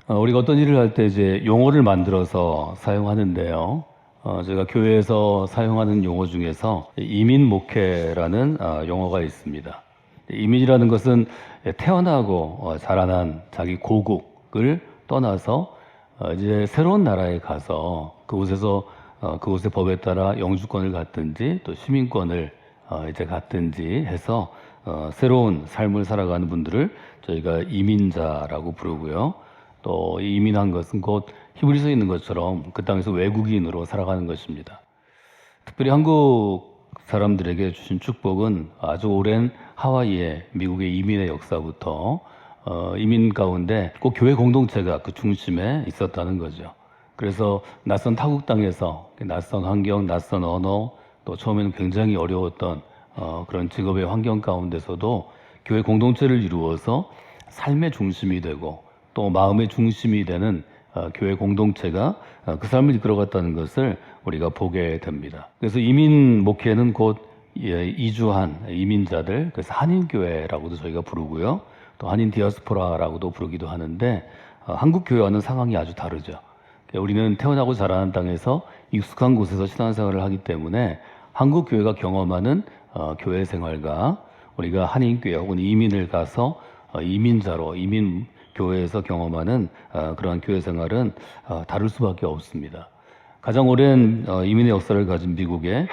우리가 어떤 일을 할 때 이제 용어를 만들어서 사용하는데요. 제가 교회에서 사용하는 용어 중에서 이민 목회라는 용어가 있습니다. 이민이라는 것은 태어나고 자라난 자기 고국을 떠나서 이제 새로운 나라에 가서 그곳에서 그곳의 법에 따라 영주권을 갖든지 또 시민권을 이제 갖든지 해서 새로운 삶을 살아가는 분들을 저희가 이민자라고 부르고요. 또 이민한 것은 곧 히브리서에 있는 것처럼 그 땅에서 외국인으로 살아가는 것입니다. 특별히 한국 사람들에게 주신 축복은 아주 오랜 하와이의 미국의 이민의 역사부터 이민 가운데 꼭 교회 공동체가 그 중심에 있었다는 거죠. 그래서 낯선 타국 땅에서 낯선 환경, 낯선 언어, 또 처음에는 굉장히 어려웠던 그런 직업의 환경 가운데서도 교회 공동체를 이루어서 삶의 중심이 되고 또 마음의 중심이 되는 교회 공동체가 그 삶을 이끌어갔다는 것을 우리가 보게 됩니다. 그래서 이민 목회는 곧 이주한 이민자들, 그래서 한인교회라고도 저희가 부르고요. 또 한인 디아스포라라고도 부르기도 하는데 한국 교회와는 상황이 아주 다르죠. 우리는 태어나고 자라는 땅에서 익숙한 곳에서 신앙생활을 하기 때문에 한국 교회가 경험하는 교회 생활과 우리가 한인교회 혹은 이민을 가서 이민자로 이민 교회에서 경험하는 그러한 교회 생활은 다를 수밖에 없습니다. 가장 오랜 이민의 역사를 가진 미국에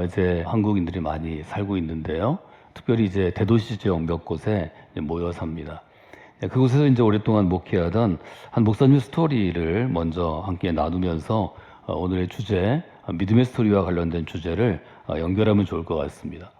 이제 한국인들이 많이 살고 있는데요. 특별히 이제 대도시 지역 몇 곳에 모여 삽니다. 그곳에서 이제 오랫동안 목회하던 한 목사님의 스토리를 먼저 함께 나누면서 오늘의 주제, 믿음의 스토리와 관련된 주제를 연결하면 좋을 것 같습니다.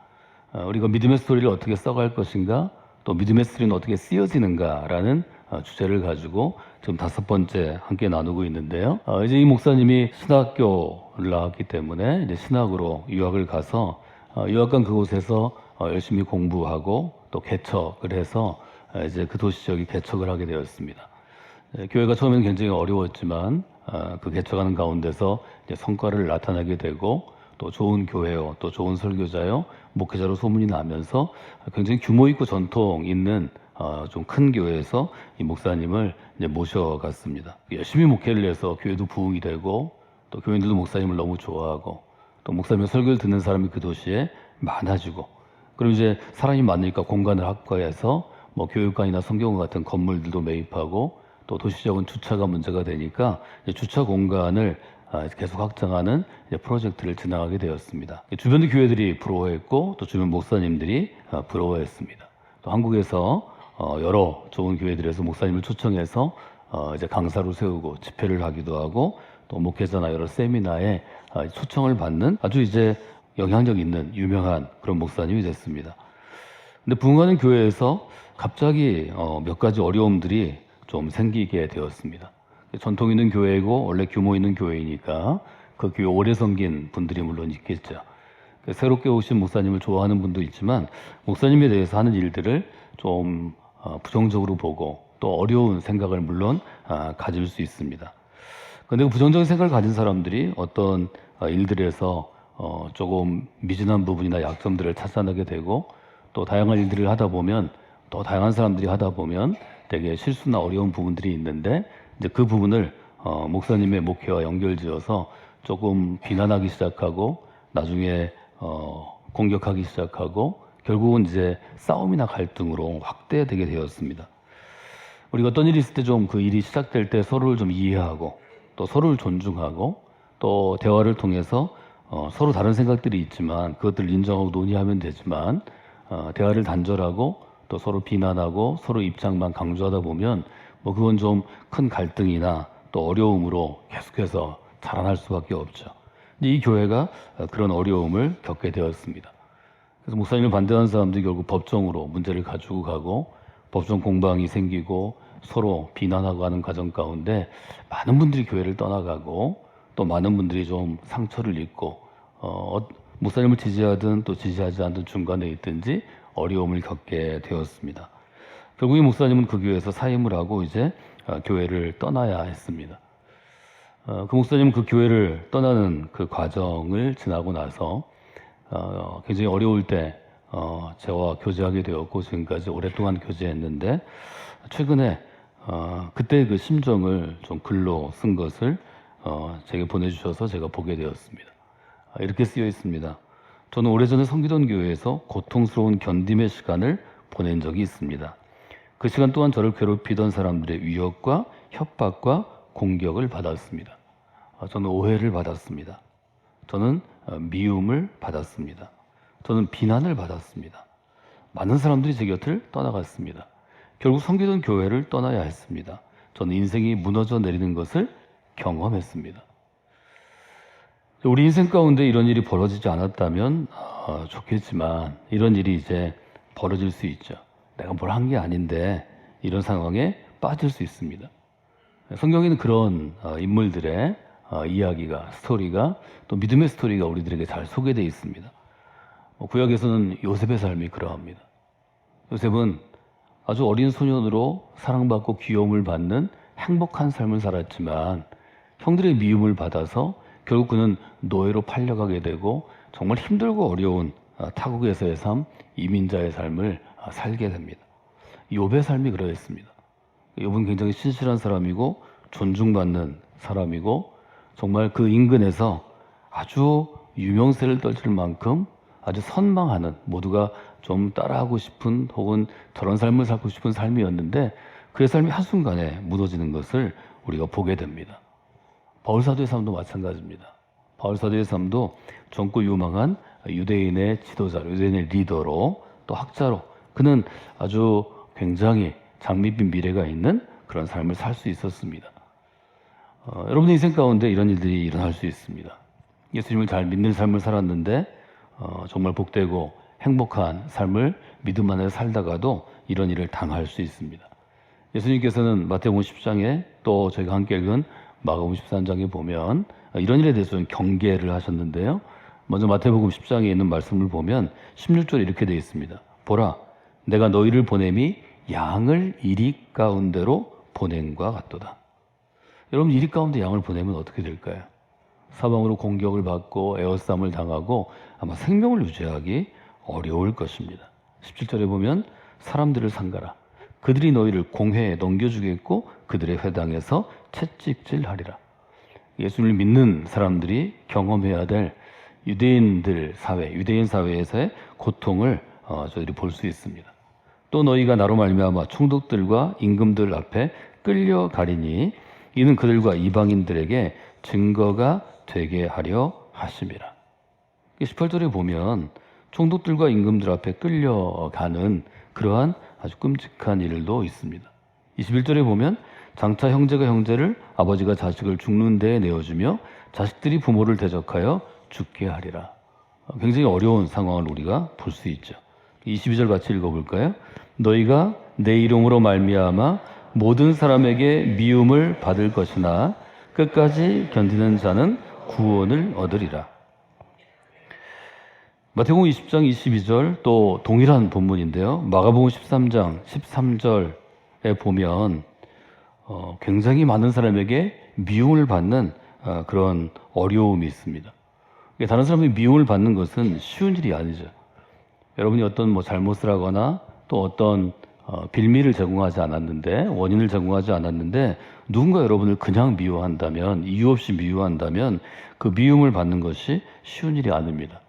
우리가 믿음의 스토리를 어떻게 써갈 것인가, 또 믿음의 스토리는 어떻게 쓰여지는가라는 주제를 가지고 지금 5번째 함께 나누고 있는데요. 이제 이 목사님이 신학교를 나왔기 때문에 이제 신학으로 유학을 가서 유학간 그곳에서 열심히 공부하고 또 개척을 해서 이제 그 도시 지역이 개척을 하게 되었습니다. 교회가 처음에는 굉장히 어려웠지만 그 개척하는 가운데서 이제 성과를 나타내게 되고 또 좋은 교회요, 또 좋은 설교자요, 목회자로 소문이 나면서 굉장히 규모 있고 전통 있는 좀 큰 교회에서 이 목사님을 이제 모셔갔습니다. 열심히 목회를 해서 교회도 부흥이 되고 또 교인들도 목사님을 너무 좋아하고 또 목사님의 설교를 듣는 사람이 그 도시에 많아지고 그럼 이제 사람이 많으니까 공간을 확보해서 뭐 교육관이나 성경원 같은 건물들도 매입하고 또 도시적인 주차가 문제가 되니까 주차 공간을 계속 확장하는 프로젝트를 진행하게 되었습니다. 주변의 교회들이 부러워했고 또 주변 목사님들이 부러워했습니다. 또 한국에서 여러 좋은 교회들에서 목사님을 초청해서 이제 강사로 세우고 집회를 하기도 하고 또 목회자나 여러 세미나에 초청을 받는 아주 이제 영향력 있는 유명한 그런 목사님이 됐습니다. 근데 부흥하는 교회에서 갑자기 몇 가지 어려움들이 좀 생기게 되었습니다. 전통 있는 교회이고 원래 규모 있는 교회이니까 그 교회 오래 섬긴 분들이 물론 있겠죠. 새롭게 오신 목사님을 좋아하는 분도 있지만 목사님에 대해서 하는 일들을 좀 부정적으로 보고 또 어려운 생각을 물론 가질 수 있습니다. 그런데 그 부정적인 생각을 가진 사람들이 어떤 일들에서 조금 미진한 부분이나 약점들을 찾아내게 되고 또 다양한 일들을 하다 보면 또 다양한 사람들이 하다 보면 되게 실수나 어려운 부분들이 있는데 이제 그 부분을 목사님의 목회와 연결지어서 조금 비난하기 시작하고 나중에 공격하기 시작하고 결국은 이제 싸움이나 갈등으로 확대되게 되었습니다. 우리가 어떤 일이 있을 때 좀 그 일이 시작될 때 서로를 좀 이해하고 또 서로를 존중하고 또 대화를 통해서 서로 다른 생각들이 있지만 그것들을 인정하고 논의하면 되지만 대화를 단절하고 또 서로 비난하고 서로 입장만 강조하다 보면 뭐 그건 좀 큰 갈등이나 또 어려움으로 계속해서 자라날 수밖에 없죠. 근데 이 교회가 그런 어려움을 겪게 되었습니다. 그래서 목사님을 반대하는 사람들이 결국 법정으로 문제를 가지고 가고 법정 공방이 생기고 서로 비난하고 하는 과정 가운데 많은 분들이 교회를 떠나가고 또 많은 분들이 좀 상처를 입고 목사님을 지지하든 또 지지하지 않든 중간에 있든지 어려움을 겪게 되었습니다. 결국 이 목사님은 그 교회에서 사임을 하고 이제 교회를 떠나야 했습니다. 그 목사님은 그 교회를 떠나는 그 과정을 지나고 나서 굉장히 어려울 때 저와 교제하게 되었고 지금까지 오랫동안 교제했는데 최근에 그때 그 심정을 좀 글로 쓴 것을 제게 보내주셔서 제가 보게 되었습니다. 이렇게 쓰여 있습니다. 저는 오래전에 섬기던 교회에서 고통스러운 견딤의 시간을 보낸 적이 있습니다. 그 시간 동안 저를 괴롭히던 사람들의 위협과 협박과 공격을 받았습니다. 저는 오해를 받았습니다. 저는 미움을 받았습니다. 저는 비난을 받았습니다. 많은 사람들이 제 곁을 떠나갔습니다. 결국 섬기던 교회를 떠나야 했습니다. 저는 인생이 무너져 내리는 것을 경험했습니다. 우리 인생 가운데 이런 일이 벌어지지 않았다면 좋겠지만 이런 일이 이제 벌어질 수 있죠. 내가 뭘 한 게 아닌데 이런 상황에 빠질 수 있습니다. 성경에는 그런 인물들의 이야기가, 스토리가, 또 믿음의 스토리가 우리들에게 잘 소개되어 있습니다. 구약에서는 요셉의 삶이 그러합니다. 요셉은 아주 어린 소년으로 사랑받고 귀여움을 받는 행복한 삶을 살았지만 형들의 미움을 받아서 결국 그는 노예로 팔려가게 되고 정말 힘들고 어려운 타국에서의 삶, 이민자의 삶을 살게 됩니다. 욥의 삶이 그러했습니다. 욥은 굉장히 신실한 사람이고 존중받는 사람이고 정말 그 인근에서 아주 유명세를 떨칠 만큼 아주 선망하는, 모두가 좀 따라하고 싶은 혹은 저런 삶을 살고 싶은 삶이었는데 그의 삶이 한순간에 무너지는 것을 우리가 보게 됩니다. 바울사도의 삶도 마찬가지입니다. 바울사도의 삶도 젊고 유망한 유대인의 지도자로, 유대인의 리더로 또 학자로 그는 아주 굉장히 장밋빛 미래가 있는 그런 삶을 살 수 있었습니다. 여러분의 인생 가운데 이런 일들이 일어날 수 있습니다. 예수님을 잘 믿는 삶을 살았는데 정말 복되고 행복한 삶을 믿음 안에 살다가도 이런 일을 당할 수 있습니다. 예수님께서는 마태복음 10장에 또 저희가 함께 읽은 마가복음 13장에 보면 이런 일에 대해서 좀 경계를 하셨는데요. 먼저 마태복음 10장에 있는 말씀을 보면 16절에 이렇게 되어 있습니다. 보라, 내가 너희를 보냄이 양을 이리 가운데로 보냄과 같도다. 여러분, 이리 가운데 양을 보내면 어떻게 될까요? 사방으로 공격을 받고 에워싸움을 당하고 아마 생명을 유지하기 어려울 것입니다. 17절에 보면 사람들을 상가라. 그들이 너희를 공회에 넘겨주겠고 그들의 회당에서 채찍질하리라. 예수를 믿는 사람들이 경험해야 될 유대인들 사회, 유대인 사회에서의 고통을 저희들이 볼 수 있습니다. 또 너희가 나로 말미암아 총독들과 임금들 앞에 끌려가리니 이는 그들과 이방인들에게 증거가 되게 하려 하심이라. 18절에 보면 총독들과 임금들 앞에 끌려가는 그러한 아주 끔찍한 일도 있습니다. 21절에 보면 장차 형제가 형제를, 아버지가 자식을 죽는 데에 내어주며 자식들이 부모를 대적하여 죽게 하리라. 굉장히 어려운 상황을 우리가 볼 수 있죠. 22절 같이 읽어볼까요? 너희가 내 이름으로 말미암아 모든 사람에게 미움을 받을 것이나 끝까지 견디는 자는 구원을 얻으리라. 마태복음 20장 22절 또 동일한 본문인데요. 마가복음 13장 13절에 보면 굉장히 많은 사람에게 미움을 받는 그런 어려움이 있습니다. 다른 사람이 미움을 받는 것은 쉬운 일이 아니죠. 여러분이 어떤 잘못을 하거나 또 어떤 빌미를 제공하지 않았는데, 원인을 제공하지 않았는데 누군가 여러분을 그냥 미워한다면, 이유 없이 미워한다면 그 미움을 받는 것이 쉬운 일이 아닙니다.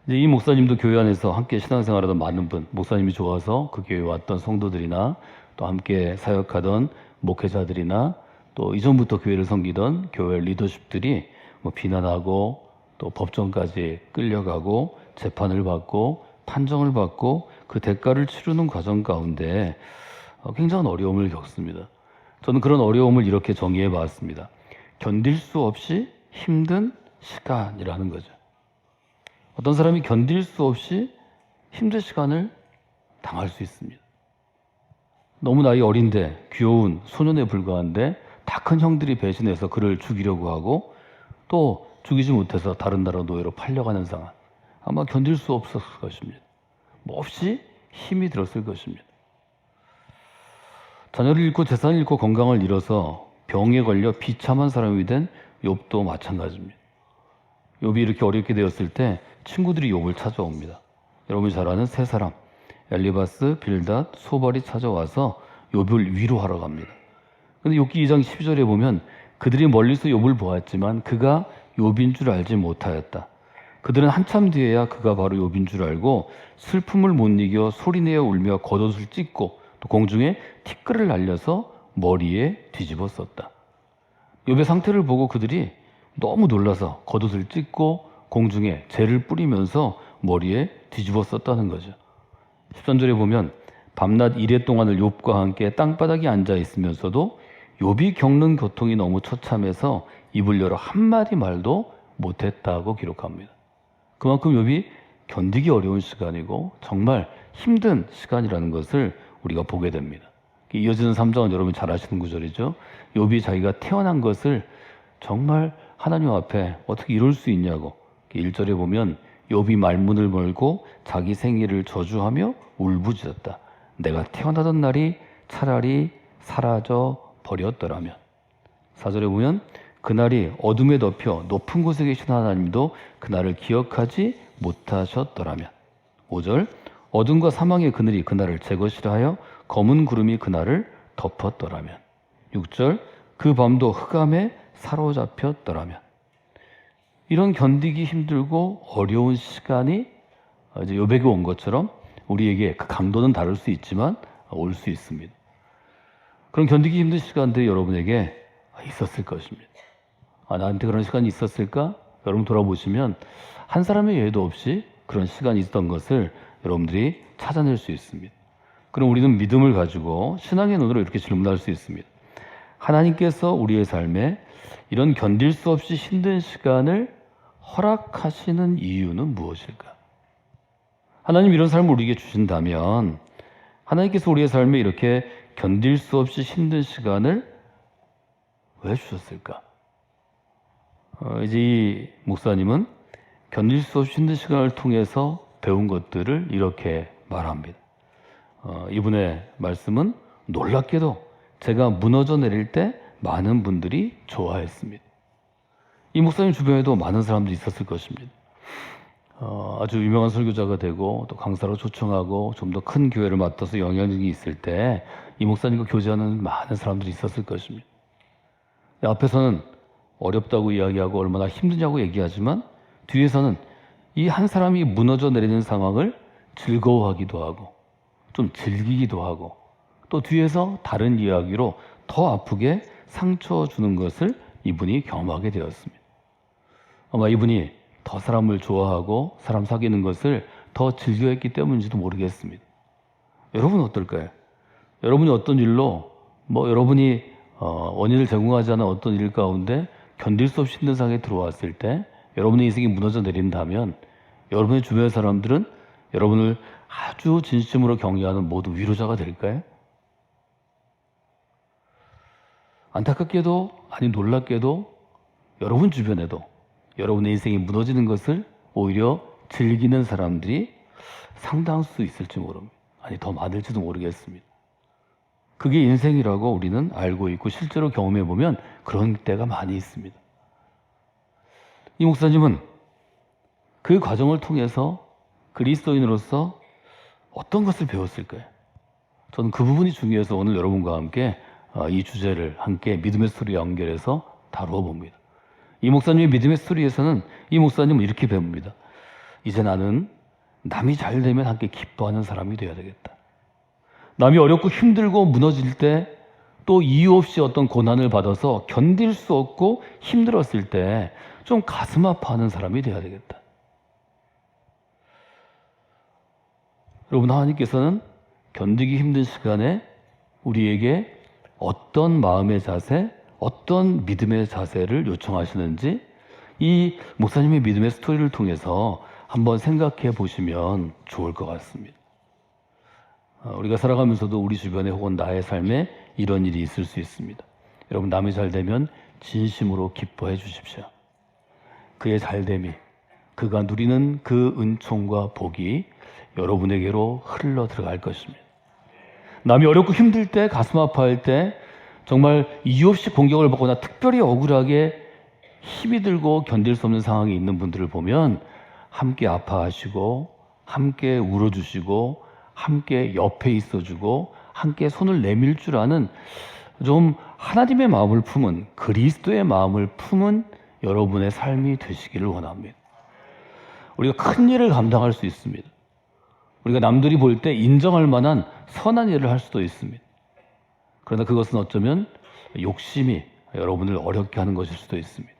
이제 이 목사님도 교회 안에서 함께 신앙생활하던 많은 분, 목사님이 좋아서 그 교회에 왔던 성도들이나 또 함께 사역하던 목회자들이나 또 이전부터 교회를 섬기던 교회 리더십들이 비난하고 또 법정까지 끌려가고 재판을 받고 판정을 받고 그 대가를 치르는 과정 가운데 굉장한 어려움을 겪습니다. 저는 그런 어려움을 이렇게 정의해 봤습니다. 견딜 수 없이 힘든 시간이라는 거죠. 어떤 사람이 견딜 수 없이 힘든 시간을 당할 수 있습니다. 너무 나이 어린데 귀여운 소년에 불과한데 다 큰 형들이 배신해서 그를 죽이려고 하고 또 죽이지 못해서 다른 나라 노예로 팔려가는 상황. 아마 견딜 수 없었을 것입니다. 몹시 힘이 들었을 것입니다. 자녀를 잃고 재산을 잃고 건강을 잃어서 병에 걸려 비참한 사람이 된 욥도 마찬가지입니다. 욥이 이렇게 어렵게 되었을 때 친구들이 욥을 찾아옵니다. 여러분이 잘 아는 세 사람, 엘리바스, 빌닷, 소발이 찾아와서 욥을 위로하러 갑니다. 근데 욥기 2장 12절에 보면 그들이 멀리서 욥을 보았지만 그가 욥인 줄 알지 못하였다. 그들은 한참 뒤에야 그가 바로 욥인 줄 알고 슬픔을 못 이겨 소리내어 울며 겉옷을 찢고 또 공중에 티끌을 날려서 머리에 뒤집어 썼다. 욥의 상태를 보고 그들이 너무 놀라서 겉옷을 찢고 공중에 재를 뿌리면서 머리에 뒤집어 썼다는 거죠. 13절에 보면 밤낮 이레 동안을 욥과 함께 땅바닥에 앉아 있으면서도 욥이 겪는 고통이 너무 처참해서 입을 열어 한마디 말도 못했다고 기록합니다. 그만큼 욥이 견디기 어려운 시간이고 정말 힘든 시간이라는 것을 우리가 보게 됩니다. 이어지는 3장은 여러분 잘 아시는 구절이죠. 욥이 자기가 태어난 것을 정말 하나님 앞에 어떻게 이룰 수 있냐고 1절에 보면 욥이 말문을 멀고 자기 생애를 저주하며 울부짖었다. 내가 태어나던 날이 차라리 사라져 버렸더라면. 4절에 보면 그날이 어둠에 덮여 높은 곳에 계신 하나님도 그날을 기억하지 못하셨더라면. 5절 어둠과 사망의 그늘이 그날을 제 것이라 하여 검은 구름이 그날을 덮었더라면. 6절 그 밤도 흑암에 사로잡혔더라면. 이런 견디기 힘들고 어려운 시간이 이제 욥에게 온 것처럼 우리에게 그 강도는 다를 수 있지만 올 수 있습니다. 그런 견디기 힘든 시간들이 여러분에게 있었을 것입니다. 나한테 그런 시간이 있었을까? 여러분 돌아보시면 한 사람의 예외도 없이 그런 시간이 있었던 것을 여러분들이 찾아낼 수 있습니다. 그럼 우리는 믿음을 가지고 신앙의 눈으로 이렇게 질문할 수 있습니다. 하나님께서 우리의 삶에 이런 견딜 수 없이 힘든 시간을 허락하시는 이유는 무엇일까? 하나님 이런 삶을 우리에게 주신다면 하나님께서 우리의 삶에 이렇게 견딜 수 없이 힘든 시간을 왜 주셨을까? 이제 이 목사님은 견딜 수 없이 힘든 시간을 통해서 배운 것들을 이렇게 말합니다. 이분의 말씀은 놀랍게도 제가 무너져 내릴 때 많은 분들이 좋아했습니다. 이 목사님 주변에도 많은 사람들이 있었을 것입니다. 아주 유명한 설교자가 되고 또 강사로 초청하고 좀 더 큰 교회를 맡아서 영향력이 있을 때 이 목사님과 교제하는 많은 사람들이 있었을 것입니다. 앞에서는 어렵다고 이야기하고 얼마나 힘드냐고 얘기하지만 뒤에서는 이 한 사람이 무너져 내리는 상황을 즐거워하기도 하고 좀 즐기기도 하고 또 뒤에서 다른 이야기로 더 아프게 상처 주는 것을 이분이 경험하게 되었습니다. 아마 이분이 더 사람을 좋아하고 사람 사귀는 것을 더 즐겨했기 때문인지도 모르겠습니다. 여러분은 어떨까요? 여러분이 어떤 일로 여러분이 원인을 제공하지 않은 어떤 일 가운데 견딜 수 없이 힘든 상황에 들어왔을 때 여러분의 인생이 무너져 내린다면 여러분의 주변의 사람들은 여러분을 아주 진심으로 격려하는 모두 위로자가 될까요? 안타깝게도 아니 놀랍게도 여러분 주변에도 여러분의 인생이 무너지는 것을 오히려 즐기는 사람들이 상당수 있을지 모릅니다. 아니 더 많을지도 모르겠습니다. 그게 인생이라고 우리는 알고 있고 실제로 경험해 보면 그런 때가 많이 있습니다. 이 목사님은 그 과정을 통해서 그리스도인으로서 어떤 것을 배웠을까요? 저는 그 부분이 중요해서 오늘 여러분과 함께 이 주제를 함께 믿음의 스토리에 연결해서 다루어 봅니다. 이 목사님의 믿음의 스토리에서는 이 목사님은 이렇게 배웁니다. 이제 나는 남이 잘 되면 함께 기뻐하는 사람이 되어야 되겠다. 남이 어렵고 힘들고 무너질 때 또 이유 없이 어떤 고난을 받아서 견딜 수 없고 힘들었을 때 좀 가슴 아파하는 사람이 되어야 되겠다. 여러분 하나님께서는 견디기 힘든 시간에 우리에게 어떤 마음의 자세, 어떤 믿음의 자세를 요청하시는지 이 목사님의 믿음의 스토리를 통해서 한번 생각해 보시면 좋을 것 같습니다. 우리가 살아가면서도 우리 주변에 혹은 나의 삶에 이런 일이 있을 수 있습니다. 여러분 남이 잘 되면 진심으로 기뻐해 주십시오. 그의 잘됨이 그가 누리는 그 은총과 복이 여러분에게로 흘러 들어갈 것입니다. 남이 어렵고 힘들 때 가슴 아파할 때 정말 이유 없이 공격을 받거나 특별히 억울하게 힘이 들고 견딜 수 없는 상황에 있는 분들을 보면 함께 아파하시고 함께 울어주시고 함께 옆에 있어주고 함께 손을 내밀 줄 아는 좀 하나님의 마음을 품은, 그리스도의 마음을 품은 여러분의 삶이 되시기를 원합니다. 우리가 큰 일을 감당할 수 있습니다. 우리가 남들이 볼 때 인정할 만한 선한 일을 할 수도 있습니다. 그러나 그것은 어쩌면 욕심이 여러분을 어렵게 하는 것일 수도 있습니다.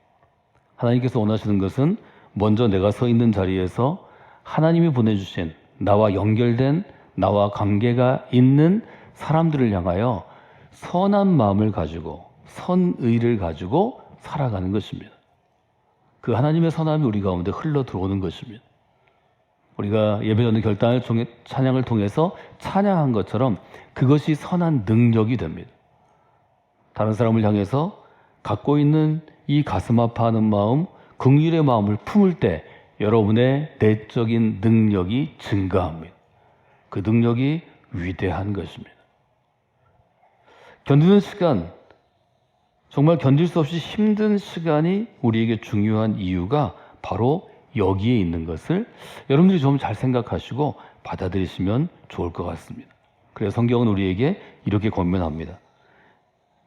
하나님께서 원하시는 것은 먼저 내가 서 있는 자리에서 하나님이 보내주신 나와 연결된, 나와 관계가 있는 사람들을 향하여 선한 마음을 가지고 선의를 가지고 살아가는 것입니다. 그 하나님의 선함이 우리 가운데 흘러 들어오는 것입니다. 우리가 예배 전의 결단을 통해 찬양을 통해서 찬양한 것처럼 그것이 선한 능력이 됩니다. 다른 사람을 향해서 갖고 있는 이 가슴 아파하는 마음, 긍휼의 마음을 품을 때 여러분의 내적인 능력이 증가합니다. 그 능력이 위대한 것입니다. 견디는 시간, 정말 견딜 수 없이 힘든 시간이 우리에게 중요한 이유가 바로 여기에 있는 것을 여러분들이 좀 잘 생각하시고 받아들이시면 좋을 것 같습니다. 그래서 성경은 우리에게 이렇게 권면합니다.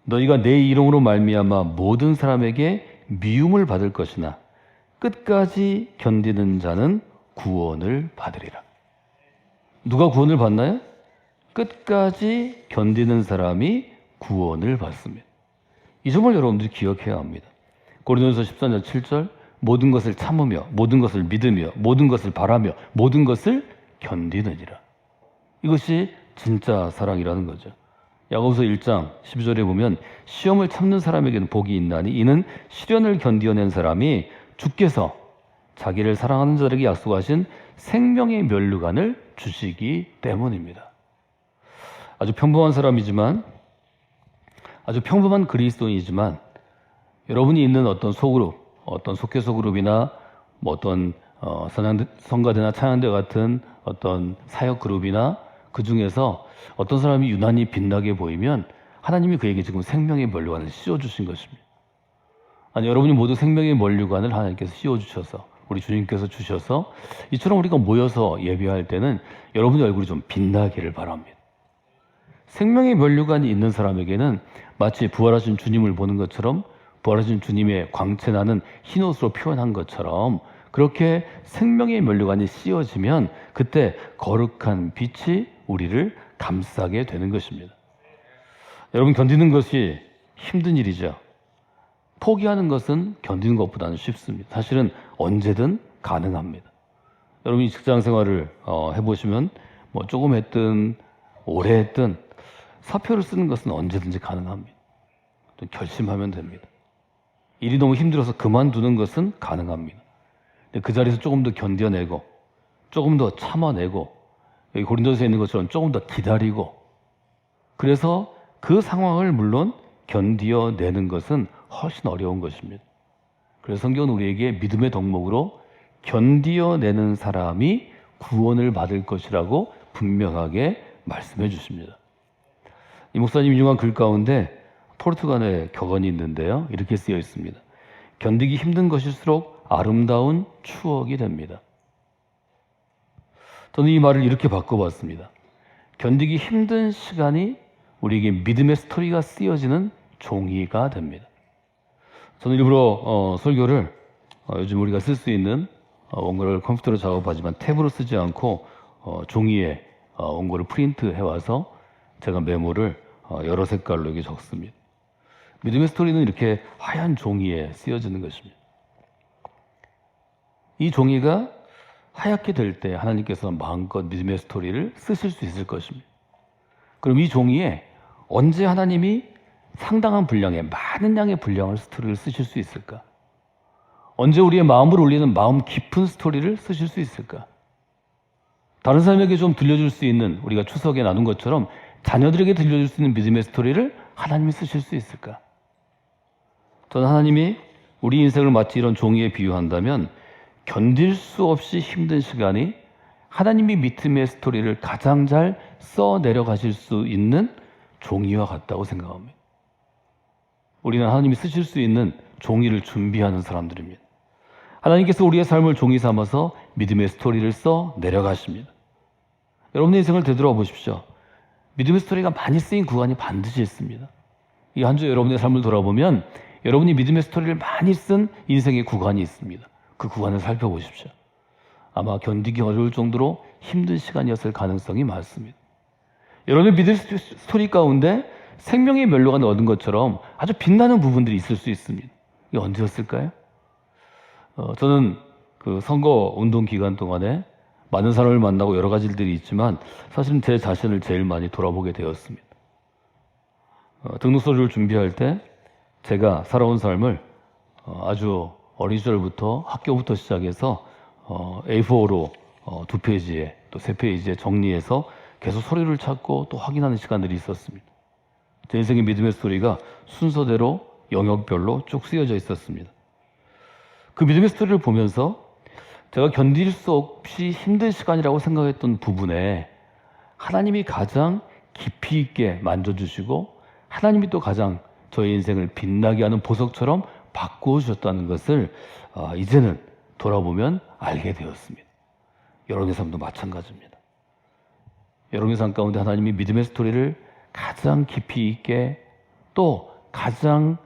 너희가 내 이름으로 말미암아 모든 사람에게 미움을 받을 것이나 끝까지 견디는 자는 구원을 받으리라. 누가 구원을 받나요? 끝까지 견디는 사람이 구원을 받습니다. 이 점을 여러분들이 기억해야 합니다. 고린도전서 14장 7절 모든 것을 참으며 모든 것을 믿으며 모든 것을 바라며 모든 것을 견디느니라. 이것이 진짜 사랑이라는 거죠. 야고보서 1장 12절에 보면 시험을 참는 사람에게는 복이 있나니 이는 시련을 견디어낸 사람이 주께서 자기를 사랑하는 자에게 약속하신 생명의 면류관을 주시기 때문입니다. 아주 평범한 사람이지만 아주 평범한 그리스도인이지만 여러분이 있는 어떤 소그룹, 어떤 속회소 그룹이나 뭐 어떤 성가대나 찬양대 같은 어떤 사역 그룹이나 그 중에서 어떤 사람이 유난히 빛나게 보이면 하나님이 그에게 지금 생명의 면류관을 씌워주신 것입니다. 아니, 여러분이 모두 생명의 면류관을 하나님께서 씌워주셔서 우리 주님께서 주셔서 이처럼 우리가 모여서 예배할 때는 여러분의 얼굴이 좀 빛나기를 바랍니다. 생명의 면류관이 있는 사람에게는 마치 부활하신 주님을 보는 것처럼 부활하신 주님의 광채나는 흰옷으로 표현한 것처럼 그렇게 생명의 면류관이 씌워지면 그때 거룩한 빛이 우리를 감싸게 되는 것입니다. 여러분, 견디는 것이 힘든 일이죠. 포기하는 것은 견디는 것보다는 쉽습니다. 사실은 언제든 가능합니다. 여러분이 직장 생활을 해보시면 뭐 조금 했든 오래 했든 사표를 쓰는 것은 언제든지 가능합니다. 또 결심하면 됩니다. 일이 너무 힘들어서 그만두는 것은 가능합니다. 근데 그 자리에서 조금 더 견뎌내고 조금 더 참아내고 여기 고린도서에 있는 것처럼 조금 더 기다리고 그래서 그 상황을 물론 견디어내는 것은 훨씬 어려운 것입니다. 그래서 성경은 우리에게 믿음의 덕목으로 견디어내는 사람이 구원을 받을 것이라고 분명하게 말씀해 주십니다. 이 목사님 인용한 글 가운데 포르투갈의 격언이 있는데요. 이렇게 쓰여 있습니다. 견디기 힘든 것일수록 아름다운 추억이 됩니다. 저는 이 말을 이렇게 바꿔봤습니다. 견디기 힘든 시간이 우리에게 믿음의 스토리가 쓰여지는 종이가 됩니다. 저는 일부러 설교를 요즘 우리가 쓸 수 있는 원고를 컴퓨터로 작업하지만 탭으로 쓰지 않고 종이에 원고를 프린트 해와서 제가 메모를 여러 색깔로 이렇게 적습니다. 믿음의 스토리는 이렇게 하얀 종이에 쓰여지는 것입니다. 이 종이가 하얗게 될 때 하나님께서 마음껏 믿음의 스토리를 쓰실 수 있을 것입니다. 그럼 이 종이에 언제 하나님이 상당한 분량의 많은 양의 분량을 스토리를 쓰실 수 있을까? 언제 우리의 마음을 울리는 마음 깊은 스토리를 쓰실 수 있을까? 다른 사람에게 좀 들려줄 수 있는 우리가 추석에 나눈 것처럼 자녀들에게 들려줄 수 있는 믿음의 스토리를 하나님이 쓰실 수 있을까? 저는 하나님이 우리 인생을 마치 이런 종이에 비유한다면 견딜 수 없이 힘든 시간이 하나님이 믿음의 스토리를 가장 잘 써내려 가실 수 있는 종이와 같다고 생각합니다. 우리는 하나님이 쓰실 수 있는 종이를 준비하는 사람들입니다. 하나님께서 우리의 삶을 종이 삼아서 믿음의 스토리를 써 내려가십니다. 여러분의 인생을 되돌아 보십시오. 믿음의 스토리가 많이 쓰인 구간이 반드시 있습니다. 이 한 주 여러분의 삶을 돌아보면 여러분이 믿음의 스토리를 많이 쓴 인생의 구간이 있습니다. 그 구간을 살펴보십시오. 아마 견디기 어려울 정도로 힘든 시간이었을 가능성이 많습니다. 여러분의 믿음의 스토리 가운데 생명의 멸류관을 얻은 것처럼 아주 빛나는 부분들이 있을 수 있습니다. 이게 언제였을까요? 저는 그 선거 운동 기간 동안에 많은 사람을 만나고 여러 가지 일들이 있지만 사실은 제 자신을 제일 많이 돌아보게 되었습니다. 등록서류를 준비할 때 제가 살아온 삶을 아주 어린 시절부터 학교부터 시작해서 A4로 2페이지에 또 3페이지에 정리해서 계속 서류를 찾고 또 확인하는 시간들이 있었습니다. 제 인생의 믿음의 스토리가 순서대로 영역별로 쭉 쓰여져 있었습니다. 그 믿음의 스토리를 보면서 제가 견딜 수 없이 힘든 시간이라고 생각했던 부분에 하나님이 가장 깊이 있게 만져주시고 하나님이 또 가장 저의 인생을 빛나게 하는 보석처럼 바꾸어 주셨다는 것을 이제는 돌아보면 알게 되었습니다. 여러분의 삶도 마찬가지입니다. 여러분의 삶 가운데 하나님이 믿음의 스토리를 가장 깊이 있게 또 가장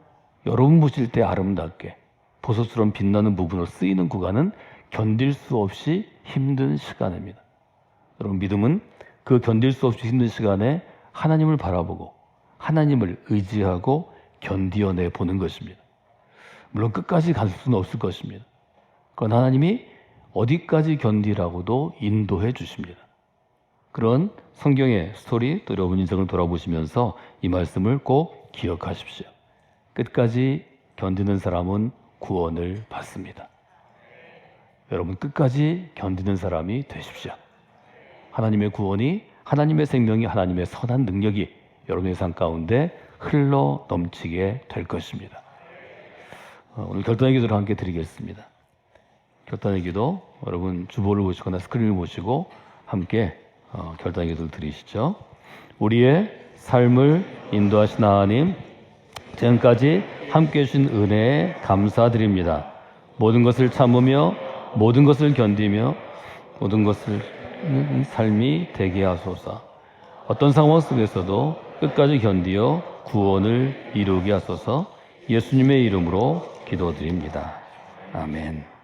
여러분 보실 때 아름답게 보석처럼 빛나는 부분으로 쓰이는 구간은 견딜 수 없이 힘든 시간입니다. 여러분, 믿음은 그 견딜 수 없이 힘든 시간에 하나님을 바라보고 하나님을 의지하고 견디어내 보는 것입니다. 물론 끝까지 갈 수는 없을 것입니다. 그건 하나님이 어디까지 견디라고도 인도해 주십니다. 그런 성경의 스토리 또 여러분 인생을 돌아보시면서 이 말씀을 꼭 기억하십시오. 끝까지 견디는 사람은 구원을 받습니다. 여러분 끝까지 견디는 사람이 되십시오. 하나님의 구원이, 하나님의 생명이, 하나님의 선한 능력이 여러분의 삶 가운데 흘러 넘치게 될 것입니다. 오늘 결단의 기도를 함께 드리겠습니다. 결단의 기도, 여러분 주보를 보시거나 스크린을 보시고 함께 결단의 기도를 드리시죠. 우리의 삶을 인도하신 하나님, 지금까지 함께 해주신 은혜에 감사드립니다. 모든 것을 참으며 모든 것을 견디며 모든 것을 삶이 되게 하소서. 어떤 상황 속에서도 끝까지 견디어 구원을 이루게 하소서. 예수님의 이름으로 기도드립니다. 아멘.